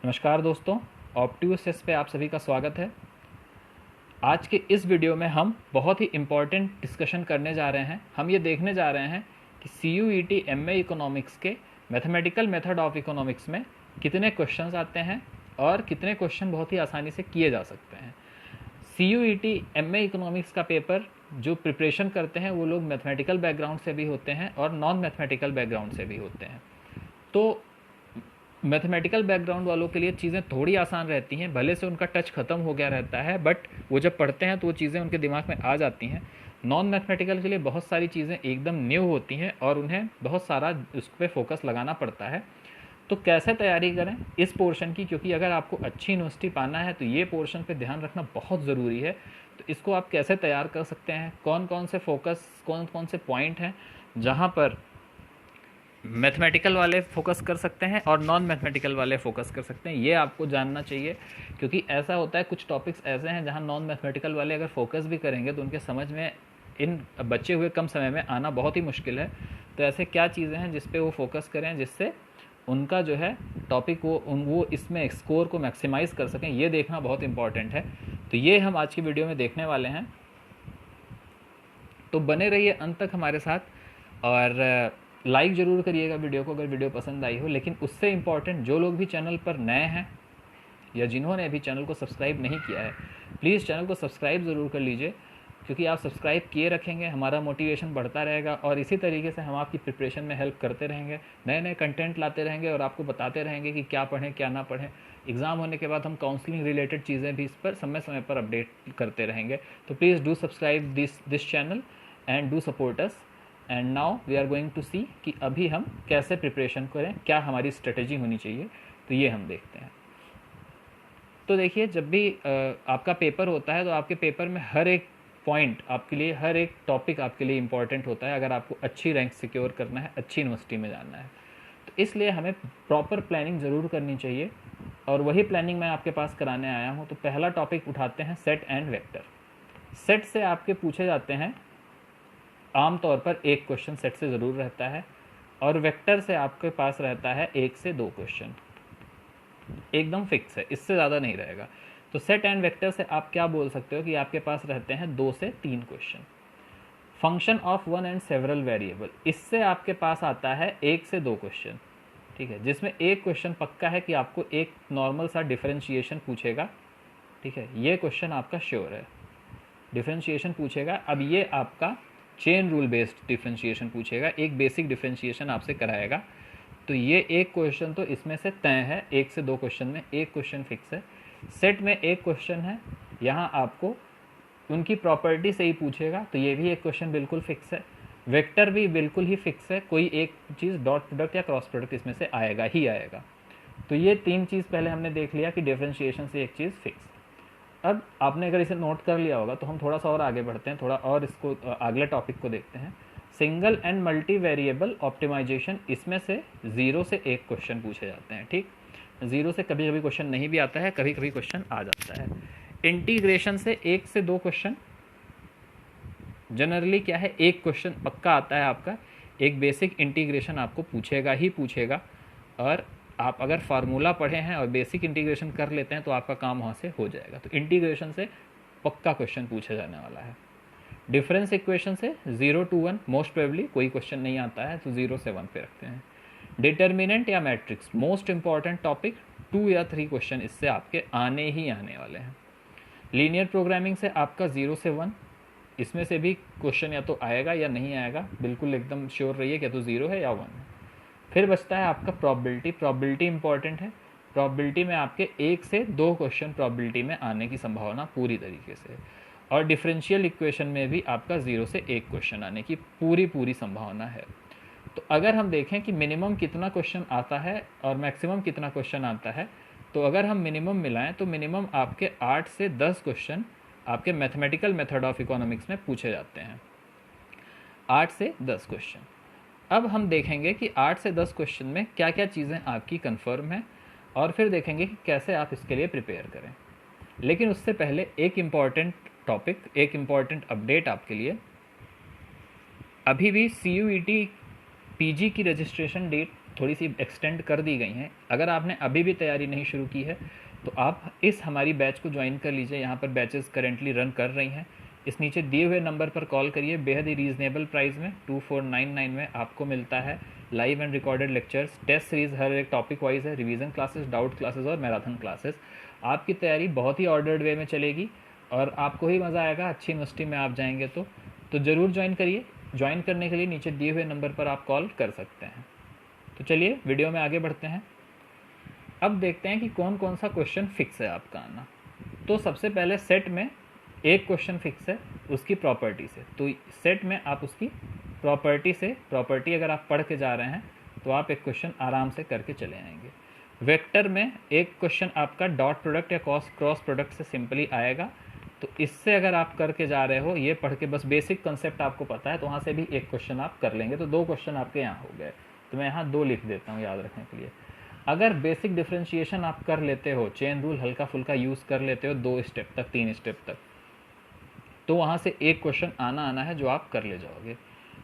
नमस्कार दोस्तों, ऑप्टिवसेस पे आप सभी का स्वागत है। आज के इस वीडियो में हम बहुत ही इम्पॉर्टेंट डिस्कशन करने जा रहे हैं। हम ये देखने जा रहे हैं कि CUET MA इकोनॉमिक्स के मैथमेटिकल मेथड ऑफ इकोनॉमिक्स में कितने क्वेश्चंस आते हैं और कितने क्वेश्चन बहुत ही आसानी से किए जा सकते हैं। CUET MA इकोनॉमिक्स का पेपर जो प्रिपरेशन करते हैं वो लोग मैथमेटिकल बैकग्राउंड से भी होते हैं और नॉन मैथमेटिकल बैकग्राउंड से भी होते हैं। तो मैथमेटिकल बैकग्राउंड वालों के लिए चीज़ें थोड़ी आसान रहती हैं, भले से उनका टच ख़त्म हो गया रहता है, बट वो जब पढ़ते हैं तो वो चीज़ें उनके दिमाग में आ जाती हैं। नॉन मैथमेटिकल के लिए बहुत सारी चीज़ें एकदम न्यू होती हैं और उन्हें बहुत सारा उस पर फोकस लगाना पड़ता है। तो कैसे तैयारी करें इस पोर्शन की, क्योंकि अगर आपको अच्छी यूनिवर्सिटी पाना है तो ये पोर्शन पे ध्यान रखना बहुत ज़रूरी है। तो इसको आप कैसे तैयार कर सकते हैं, कौन कौन से फोकस, कौन कौन से पॉइंट हैं जहाँ पर मैथमेटिकल वाले फोकस कर सकते हैं और नॉन मैथमेटिकल वाले फोकस कर सकते हैं, ये आपको जानना चाहिए। क्योंकि ऐसा होता है, कुछ टॉपिक्स ऐसे हैं जहां नॉन मैथमेटिकल वाले अगर फोकस भी करेंगे तो उनके समझ में इन बचे हुए कम समय में आना बहुत ही मुश्किल है। तो ऐसे क्या चीज़ें हैं जिस पे वो फोकस करें, जिससे उनका जो है टॉपिक वो इसमें स्कोर को मैक्सिमाइज़ कर सकें, ये देखना बहुत इंपॉर्टेंट है। तो ये हम आज की वीडियो में देखने वाले हैं, तो बने रहिए अंत तक हमारे साथ और लाइक ज़रूर करिएगा वीडियो को अगर वीडियो पसंद आई हो। लेकिन उससे इम्पॉर्टेंट, जो लोग भी चैनल पर नए हैं या जिन्होंने अभी चैनल को सब्सक्राइब नहीं किया है, प्लीज़ चैनल को सब्सक्राइब ज़रूर कर लीजिए। क्योंकि आप सब्सक्राइब किए रखेंगे, हमारा मोटिवेशन बढ़ता रहेगा और इसी तरीके से हम आपकी प्रिपरेशन में हेल्प करते रहेंगे, नए नए कंटेंट लाते रहेंगे और आपको बताते रहेंगे कि क्या पढ़ें क्या ना पढ़ें। एग्ज़ाम होने के बाद हम काउंसलिंग रिलेटेड चीज़ें भी इस पर समय समय पर अपडेट करते रहेंगे। तो please do subscribe this channel and do support us. And now we are going to see कि अभी हम कैसे प्रिपरेशन करें, क्या हमारी स्ट्रेटेजी होनी चाहिए, तो ये हम देखते हैं। तो देखिए, जब भी आपका पेपर होता है तो आपके पेपर में हर एक पॉइंट आपके लिए, हर एक टॉपिक आपके लिए इम्पॉर्टेंट होता है अगर आपको अच्छी रैंक सिक्योर करना है, अच्छी यूनिवर्सिटी में जाना है। तो इसलिए हमें प्रॉपर प्लानिंग ज़रूर करनी चाहिए और वही प्लानिंग मैं आपके पास कराने आया हूँ। तो पहला टॉपिक उठाते हैं, सेट एंड वेक्टर। सेट से आपके पूछे जाते हैं आमतौर पर एक क्वेश्चन सेट से ज़रूर रहता है और वेक्टर से आपके पास रहता है 1 से 2 क्वेश्चन, एकदम फिक्स है, इससे ज़्यादा नहीं रहेगा। तो सेट एंड वेक्टर से आप क्या बोल सकते हो कि आपके पास रहते हैं 2 से 3 question. Function of one and several variable, इससे आपके पास आता है 1 से 2 क्वेश्चन, ठीक है, जिसमें एक क्वेश्चन पक्का है कि आपको एक नॉर्मल सा डिफरेंशिएशन पूछेगा, ठीक है, ये क्वेश्चन आपका श्योर है, डिफरेंशिएशन पूछेगा। अब ये आपका चेन रूल बेस्ड डिफरेंशिएशन पूछेगा, एक बेसिक डिफरेंशिएशन आपसे कराएगा। तो ये एक क्वेश्चन तो इसमें से तय है, 1 से 2 क्वेश्चन में एक क्वेश्चन फिक्स है। सेट में एक क्वेश्चन है, यहाँ आपको उनकी प्रॉपर्टी से ही पूछेगा, तो ये भी एक क्वेश्चन बिल्कुल फिक्स है। वेक्टर भी बिल्कुल ही फिक्स है, कोई एक चीज़ डॉट प्रोडक्ट या क्रॉस प्रोडक्ट इसमें से आएगा ही आएगा। तो ये 3 चीज़ पहले हमने देख लिया कि डिफरेंशिएशन से एक चीज़ फिक्स। अब आपने अगर इसे नोट कर लिया होगा तो हम थोड़ा सा और आगे बढ़ते हैं, थोड़ा और इसको अगले टॉपिक को देखते हैं। Single and multi variable optimisation, इसमें से 0 से 1 क्वेश्चन पूछे जाते हैं, ठीक। 0 से कभी कभी क्वेश्चन नहीं भी आता है, कभी कभी क्वेश्चन आ जाता है। इंटीग्रेशन से 1 से 2 क्वेश्चन, जनरली क्या है, एक क्वेश्चन पक्का आता है आपका, एक बेसिक इंटीग्रेशन आपको पूछेगा ही पूछेगा। और आप अगर फार्मूला पढ़े हैं और बेसिक इंटीग्रेशन कर लेते हैं तो आपका काम वहाँ से हो जाएगा। तो इंटीग्रेशन से पक्का क्वेश्चन पूछा जाने वाला है। डिफरेंस इक्वेशन से 0 to 1 मोस्ट प्रोबेबली कोई क्वेश्चन नहीं आता है, तो 0 से 1 पे रखते हैं। डिटर्मिनेंट या मैट्रिक्स, मोस्ट इंपॉर्टेंट टॉपिक, 2 या 3 क्वेश्चन इससे आपके आने ही आने वाले हैं। लीनियर प्रोग्रामिंग से आपका 0 से 1, इसमें से भी क्वेश्चन या तो आएगा या नहीं आएगा, बिल्कुल एकदम श्योर रहिए कि तो 0 है या 1 है। फिर बचता है आपका प्रोबेबिलिटी। प्रोबेबिलिटी इंपॉर्टेंट है, प्रोबेबिलिटी में आपके 1 से 2 क्वेश्चन प्रोबेबिलिटी में आने की संभावना पूरी तरीके से। और डिफरेंशियल इक्वेशन में भी आपका 0 से 1 क्वेश्चन आने की पूरी संभावना है। तो अगर हम देखें कि मिनिमम कितना क्वेश्चन आता है और मैक्सिमम कितना क्वेश्चन आता है, तो अगर हम मिनिमम मिलाएं तो मिनिमम आपके 8 से 10 क्वेश्चन आपके मैथमेटिकल मेथड ऑफ इकोनॉमिक्स में पूछे जाते हैं, 8 से 10 क्वेश्चन। अब हम देखेंगे कि 8 से 10 क्वेश्चन में क्या क्या चीज़ें आपकी कंफर्म हैं और फिर देखेंगे कि कैसे आप इसके लिए प्रिपेयर करें। लेकिन उससे पहले एक इम्पॉर्टेंट टॉपिक, एक इम्पॉर्टेंट अपडेट आपके लिए। अभी भी CUET PG की रजिस्ट्रेशन डेट थोड़ी सी एक्सटेंड कर दी गई हैं। अगर आपने अभी भी तैयारी नहीं शुरू की है तो आप इस हमारी बैच को ज्वाइन कर लीजिए। यहाँ पर बैचेस करेंटली रन कर रही हैं। इस नीचे दिए हुए नंबर पर कॉल करिए। बेहद ही रीज़नेबल प्राइस में 2499 में आपको मिलता है live and recorded lectures, test series हर एक टॉपिक वाइज है, रिवीजन क्लासेस, डाउट क्लासेस और मैराथन क्लासेस। आपकी तैयारी बहुत ही ऑर्डर्ड वे में चलेगी और आपको ही मज़ा आएगा। अच्छी यूनिवर्सिटी में आप जाएंगे तो ज़रूर ज्वाइन करिए। ज्वाइन करने के लिए नीचे दिए हुए नंबर पर आप कॉल कर सकते हैं। तो चलिए वीडियो में आगे बढ़ते हैं। अब देखते हैं कि कौन कौन सा क्वेश्चन फिक्स है आपका आना। तो सबसे पहले सेट में एक क्वेश्चन फिक्स है उसकी प्रॉपर्टी से। तो सेट में आप उसकी प्रॉपर्टी अगर आप पढ़ के जा रहे हैं तो आप एक क्वेश्चन आराम से करके चले आएंगे। वेक्टर में एक क्वेश्चन आपका डॉट प्रोडक्ट या क्रॉस प्रोडक्ट से सिंपली आएगा। तो इससे अगर आप करके जा रहे हो, ये पढ़ के बस बेसिक कंसेप्ट आपको पता है, तो वहाँ से भी एक क्वेश्चन आप कर लेंगे। तो 2 क्वेश्चन आपके यहाँ हो गए। तो मैं यहाँ 2 लिख देता हूँ याद रखने के लिए। अगर बेसिक डिफरेंशिएशन आप कर लेते हो, चेन रूल हल्का फुल्का यूज़ कर लेते हो 2 स्टेप तक 3 स्टेप तक, तो वहाँ से एक क्वेश्चन आना है जो आप कर ले जाओगे।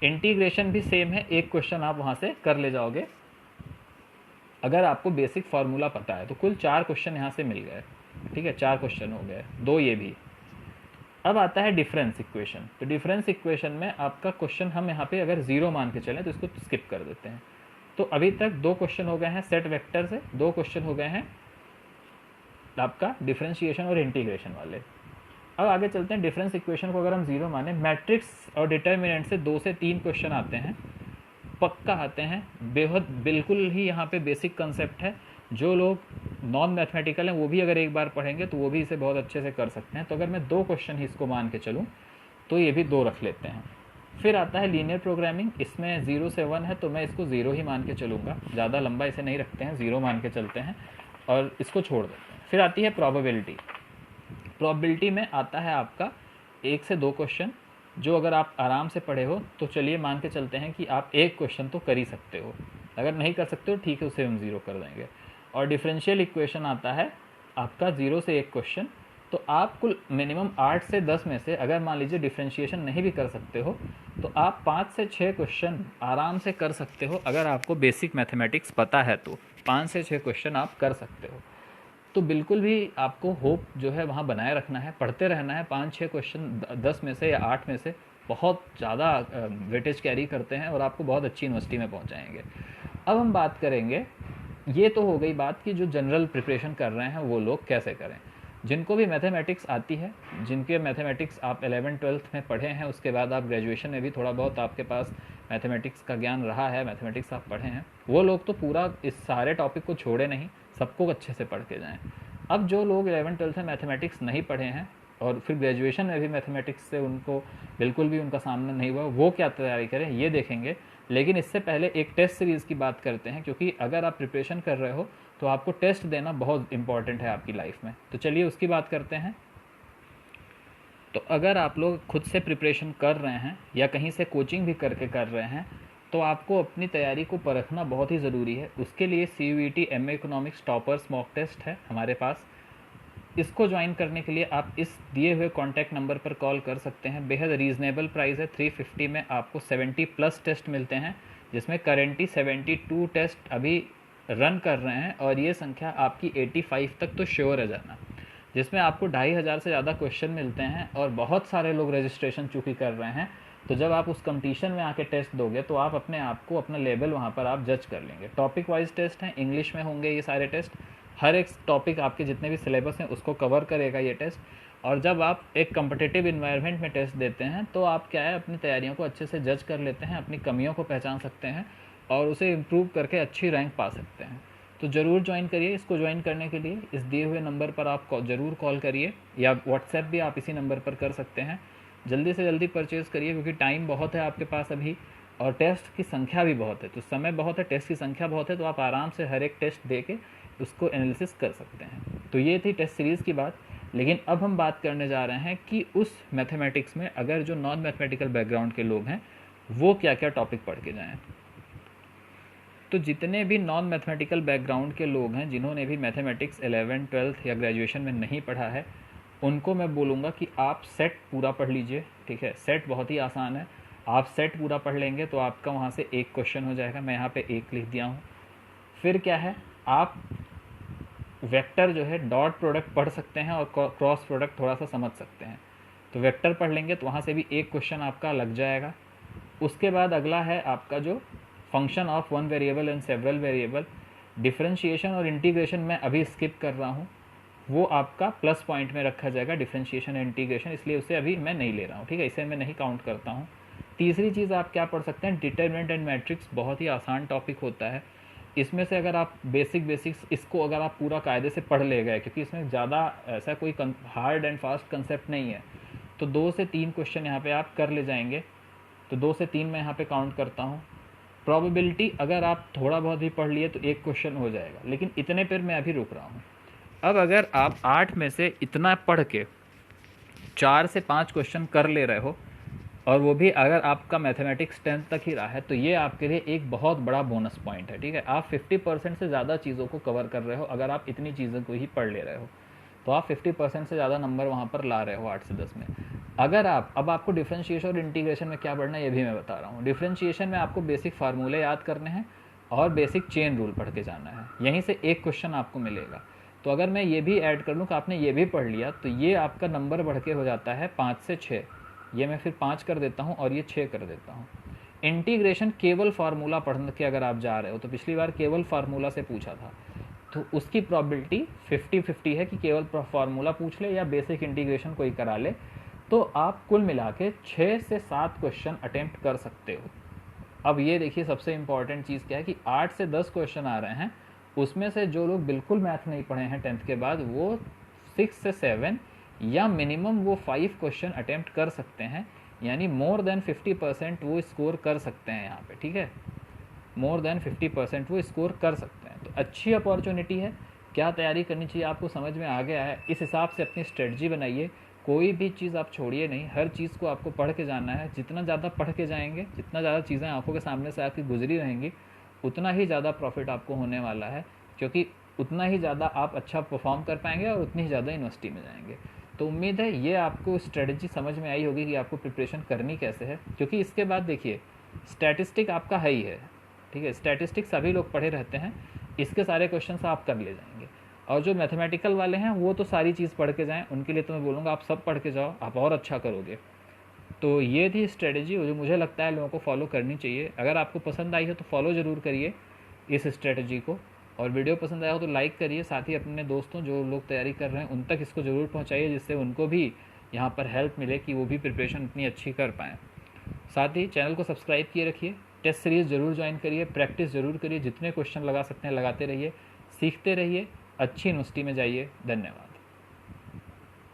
इंटीग्रेशन भी सेम है, एक क्वेश्चन आप वहाँ से कर ले जाओगे अगर आपको बेसिक फार्मूला पता है। तो कुल 4 क्वेश्चन यहाँ से मिल गए। ठीक है, 4 क्वेश्चन हो गए, 2 ये भी। अब आता है डिफरेंस इक्वेशन। तो डिफरेंस इक्वेशन में आपका क्वेश्चन हम यहाँ पे अगर 0 मान के चलें तो इसको स्किप कर देते हैं। तो अभी तक 2 क्वेश्चन हो गए हैं सेट वेक्टर से, 2 क्वेश्चन हो गए हैं आपका डिफरेंशिएशन और इंटीग्रेशन वाले। अब आगे चलते हैं। डिफरेंस इक्वेशन को अगर हम 0 माने, मैट्रिक्स और डिटर्मिनेंट से 2 से 3 क्वेश्चन आते हैं, पक्का आते हैं। बेहद बिल्कुल ही यहाँ पे बेसिक कंसेप्ट है। जो लोग नॉन मैथमेटिकल हैं वो भी अगर एक बार पढ़ेंगे तो वो भी इसे बहुत अच्छे से कर सकते हैं। तो अगर मैं 2 क्वेश्चन ही इसको मान के चलूँ तो ये भी 2 रख लेते हैं। फिर आता है लीनियर प्रोग्रामिंग। इसमें 0 से 1 है तो मैं इसको 0 ही मान के चलूँगा, ज़्यादा लंबा इसे नहीं रखते हैं, 0 मान के चलते हैं और इसको छोड़ देते हैं। फिर आती है प्रोबेबिलिटी। प्रोबेबिलिटी में आता है आपका 1 से 2 क्वेश्चन, जो अगर आप आराम से पढ़े हो तो चलिए मान के चलते हैं कि आप एक क्वेश्चन तो कर ही सकते हो। अगर नहीं कर सकते हो ठीक है, उसे हम 0 कर देंगे। और डिफरेंशियल इक्वेशन आता है आपका 0 से 1 क्वेश्चन। तो आप कुल मिनिमम 8 से 10 में से अगर मान लीजिए डिफरेंशिएशन नहीं भी कर सकते हो तो आप 5 से 6 क्वेश्चन आराम से कर सकते हो। अगर आपको बेसिक मैथमेटिक्स पता है तो 5 से 6 क्वेश्चन आप कर सकते हो। तो बिल्कुल भी आपको होप जो है वहाँ बनाए रखना है, पढ़ते रहना है। 5-6 क्वेश्चन 10 में से या 8 में से बहुत ज़्यादा वेटेज कैरी करते हैं और आपको बहुत अच्छी यूनिवर्सिटी में पहुँचाएंगे। अब हम बात करेंगे, ये तो हो गई बात कि जो जनरल प्रिपरेशन कर रहे हैं वो लोग कैसे करें। जिनको भी मैथमेटिक्स आती है, जिनके मैथमेटिक्स आप 11th-12th में पढ़े हैं, उसके बाद आप ग्रेजुएशन में भी थोड़ा बहुत आपके पास मैथमेटिक्स का ज्ञान रहा है, मैथमेटिक्स आप पढ़े हैं, वो लोग तो पूरा इस सारे टॉपिक को छोड़े नहीं, सबको अच्छे से पढ़ के जाएं। अब जो लोग 11th-12th में मैथमेटिक्स नहीं पढ़े हैं और फिर ग्रेजुएशन में भी मैथमेटिक्स से उनको बिल्कुल भी उनका सामना नहीं हुआ, वो क्या तैयारी करें ये देखेंगे। लेकिन इससे पहले एक टेस्ट सीरीज़ की बात करते हैं, क्योंकि अगर आप प्रिपरेशन कर रहे हो तो आपको टेस्ट देना बहुत इंपॉर्टेंट है आपकी लाइफ में। तो चलिए उसकी बात करते हैं। तो अगर आप लोग खुद से प्रिपरेशन कर रहे हैं या कहीं से कोचिंग भी करके कर रहे हैं तो आपको अपनी तैयारी को परखना बहुत ही ज़रूरी है। उसके लिए CUET MA economics toppers mock test है हमारे पास। इसको ज्वाइन करने के लिए आप इस दिए हुए कॉन्टैक्ट नंबर पर कॉल कर सकते हैं। बेहद रीज़नेबल प्राइस है। 350 में आपको 70+ टेस्ट मिलते हैं, जिसमें करेंटली 72 टेस्ट अभी रन कर रहे हैं और ये संख्या आपकी 85 तक तो श्योर है जाना, जिसमें आपको 2500 से ज़्यादा क्वेश्चन मिलते हैं और बहुत सारे लोग रजिस्ट्रेशन चूँकि कर रहे हैं। तो जब आप उस कंपटीशन में आके टेस्ट दोगे तो आप अपने आप को, अपना लेवल वहाँ पर आप जज कर लेंगे। टॉपिक वाइज टेस्ट हैं, इंग्लिश में होंगे ये सारे टेस्ट। हर एक टॉपिक आपके जितने भी सिलेबस हैं उसको कवर करेगा ये टेस्ट। और जब आप एक कम्पिटिटिव इन्वायरमेंट में टेस्ट देते हैं तो आप क्या है, अपनी तैयारियों को अच्छे से जज कर लेते हैं, अपनी कमियों को पहचान सकते हैं और उसे इम्प्रूव करके अच्छी रैंक पा सकते हैं। तो ज़रूर ज्वाइन करिए। इसको ज्वाइन करने के लिए इस दिए हुए नंबर पर आप ज़रूर कॉल करिए या व्हाट्सएप भी आप इसी नंबर पर कर सकते हैं। जल्दी से जल्दी परचेज़ करिए, क्योंकि टाइम बहुत है आपके पास अभी और टेस्ट की संख्या भी बहुत है। तो समय बहुत है, टेस्ट की संख्या बहुत है, तो आप आराम से हर एक टेस्ट दे के उसको एनालिसिस कर सकते हैं। तो ये थी टेस्ट सीरीज़ की बात। लेकिन अब हम बात करने जा रहे हैं कि उस मैथमेटिक्स में अगर जो नॉन मैथमेटिकल बैकग्राउंड के लोग हैं वो क्या क्या टॉपिक पढ़ के जाएँ। तो जितने भी नॉन मैथमेटिकल बैकग्राउंड के लोग हैं, जिन्होंने भी मैथमेटिक्स 11th 12th या ग्रेजुएशन में नहीं पढ़ा है, उनको मैं बोलूँगा कि आप सेट पूरा पढ़ लीजिए। ठीक है, सेट बहुत ही आसान है। आप सेट पूरा पढ़ लेंगे तो आपका वहाँ से एक क्वेश्चन हो जाएगा। मैं यहाँ पे 1 लिख दिया हूँ। फिर क्या है, आप वेक्टर जो है डॉट प्रोडक्ट पढ़ सकते हैं और क्रॉस प्रोडक्ट थोड़ा सा समझ सकते हैं। तो वेक्टर पढ़ लेंगे तो वहाँ से भी एक क्वेश्चन आपका लग जाएगा। उसके बाद अगला है आपका जो function of one variable and several variable. Differentiation और इंटीग्रेशन मैं अभी स्किप कर रहा हूँ, वो आपका प्लस पॉइंट में रखा जाएगा, डिफरेंशिएशन एंड इंटीग्रेशन, इसलिए उसे अभी मैं नहीं ले रहा हूँ, ठीक है, इसे मैं नहीं काउंट करता हूँ। तीसरी चीज़ आप क्या पढ़ सकते हैं, डिटरमिनेंट एंड मैट्रिक्स, बहुत ही आसान टॉपिक होता है। इसमें से अगर आप बेसिक्स इसको अगर आप पूरा कायदे से पढ़ ले गए, क्योंकि इसमें ज़्यादा ऐसा कोई हार्ड एंड फास्ट कंसेप्ट नहीं है, तो 2 से 3 क्वेश्चन यहाँ पे आप कर ले जाएंगे। तो 2 से 3 मैं यहाँ पे काउंट करता हूँ। प्रोबेबिलिटी अगर आप थोड़ा बहुत भी पढ़ लिए तो एक क्वेश्चन हो जाएगा, लेकिन इतने पर मैं अभी रुक रहा हूँ। अब अगर आप 8 में से इतना पढ़ के 4 से 5 क्वेश्चन कर ले रहे हो, और वो भी अगर आपका मैथमेटिक्स 10th तक ही रहा है, तो ये आपके लिए एक बहुत बड़ा बोनस पॉइंट है, ठीक है। आप 50% से ज़्यादा चीज़ों को कवर कर रहे हो अगर आप इतनी चीज़ों को ही पढ़ ले रहे हो, तो आप 50% से ज़्यादा नंबर वहाँ पर ला रहे हो 8 से 10 में। अगर अब आपको डिफरेंशिएशन और इंटीग्रेशन में क्या पढ़ना है ये भी मैं बता रहा हूँ। डिफरेंशिएशन में आपको बेसिक फार्मूले याद करने हैं और बेसिक चेन रूल पढ़ के जाना है, यहीं से एक क्वेश्चन आपको मिलेगा। तो अगर मैं ये भी ऐड कर लूँ कि आपने ये भी पढ़ लिया, तो ये आपका नंबर बढ़ के हो जाता है 5 से 6। ये मैं फिर 5 कर देता हूँ और ये 6 कर देता हूँ। इंटीग्रेशन केवल फार्मूला पढ़ने के अगर आप जा रहे हो, तो पिछली बार केवल फार्मूला से पूछा था, तो उसकी प्रॉबिलिटी 50-50 है कि केवल फार्मूला पूछ ले या बेसिक इंटीग्रेशन कोई करा ले, तो आप कुल मिला के 6 से 7 क्वेश्चन अटेम्प्ट कर सकते हो। अब ये देखिए सबसे इंपॉर्टेंट चीज़ क्या है कि 8 से 10 क्वेश्चन आ रहे हैं, उसमें से जो लोग बिल्कुल मैथ नहीं पढ़े हैं 10th के बाद, वो 6 से 7 या मिनिमम वो 5 क्वेश्चन अटेम्प्ट कर सकते हैं, यानी मोर देन 50% वो स्कोर कर सकते हैं यहाँ पे, ठीक है, मोर देन 50% वो स्कोर कर सकते हैं। तो अच्छी अपॉर्चुनिटी है। क्या तैयारी करनी चाहिए आपको समझ में आ गया है, इस हिसाब से अपनी स्ट्रेटजी बनाइए। कोई भी चीज़ आप छोड़िए नहीं, हर चीज़ को आपको पढ़ के जाना है। जितना ज़्यादा पढ़ के जाएंगे, जितना ज़्यादा चीज़ें आंखों के सामने से आपकी गुजरी रहेंगी, उतना ही ज़्यादा प्रॉफिट आपको होने वाला है, क्योंकि उतना ही ज़्यादा आप अच्छा परफॉर्म कर पाएंगे और उतनी ही ज़्यादा यूनिवर्सिटी में जाएंगे। तो उम्मीद है ये आपको स्ट्रेटजी समझ में आई होगी कि आपको प्रिपरेशन करनी कैसे है, क्योंकि इसके बाद देखिए स्टैटिस्टिक आपका है ही है, ठीक है, स्टैटिस्टिक सभी लोग पढ़े रहते हैं, इसके सारे क्वेश्चन आप कर ले जाएंगे। और जो मैथमेटिकल वाले हैं वो तो सारी चीज़ पढ़ के जाएं, उनके लिए तो मैं बोलूँगा आप सब पढ़ के जाओ, आप और अच्छा करोगे। तो ये थी स्ट्रेटजी जो मुझे लगता है लोगों को फॉलो करनी चाहिए। अगर आपको पसंद आई हो तो फॉलो ज़रूर करिए इस स्ट्रेटजी को, और वीडियो पसंद आया हो तो लाइक करिए, साथ ही अपने दोस्तों जो लोग तैयारी कर रहे हैं उन तक इसको ज़रूर पहुँचाइए, जिससे उनको भी यहाँ पर हेल्प मिले कि वो भी प्रिपरेशन इतनी अच्छी कर पाएँ। साथ ही चैनल को सब्सक्राइब किए रखिए, टेस्ट सीरीज़ ज़रूर ज्वाइन करिए, प्रैक्टिस ज़रूर करिए, जितने क्वेश्चन लगा सकते हैं लगाते रहिए, सीखते रहिए, अच्छी यूनिवर्सिटी में जाइए। धन्यवाद।